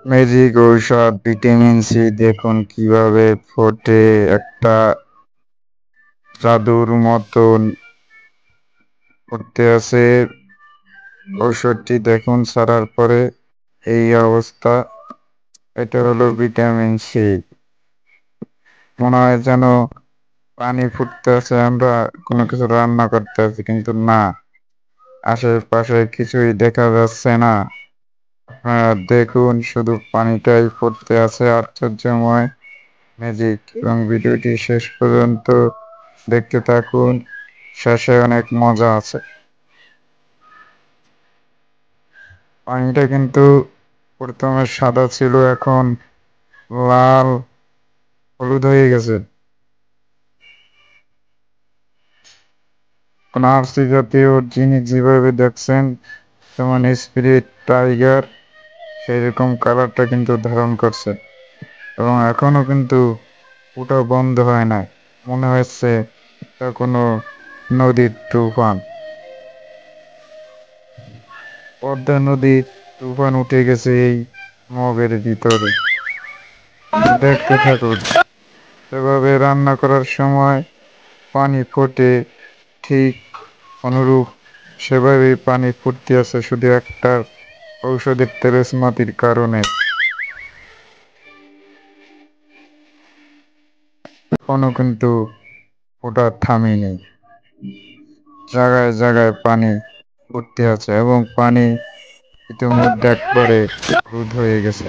Magic ঔষধ vitamin C দেখুন কিভাবে ফোটে একটা জাদুর মতন করতে আছে। ঔষধটি দেখুন ছাড়ার পরে এই অবস্থা। এটা হলো ভিটামিন সি। মনে হয় যেন পানি ফুটতে আছে, আমরা কোনো কিছু রান্না করতে আছি, কিন্তু না, আশেপাশে কিছুই দেখা যাচ্ছে না। হ্যাঁ, দেখুন শুধু পানিটাই ফুটতে আছে, আশ্চর্যময় ম্যাজিক। এবং ভিডিওটি শেষ পর্যন্ত দেখতে থাকুন, শেষে অনেক মজা আছে। পানিটা কিন্তু প্রথমে সাদা ছিল, এখন লাল হলুদ হয়ে গেছে। কোন আরসি জাতীয় জিনিস যেভাবে দেখছেন, যেমন স্পিরিট টাইগার, সেই রকম কালারটা কিন্তু ধারণ করছে। এবং এখনো কিন্তু ওটা বন্ধ হয় না, মনে হচ্ছে এটা কোনো নদীর তুফান। পদ্মা নদীর তুফান উঠে গেছে এই মগের ভিতরে। দেখতে থাকুন সেভাবে রান্না করার সময় পানি ফোটে, ঠিক অনুরূপ সেভাবেই পানি ফুটতে আছে, শুধু একটা ঔষধের তেলেসমাতির কারণে। এখনো কিন্তু ওটা থামেনি, জায়গায় জায়গায় পানি ফুটতে আছে এবং পানি ইতিমধ্যে একবারে হলুদ হয়ে গেছে।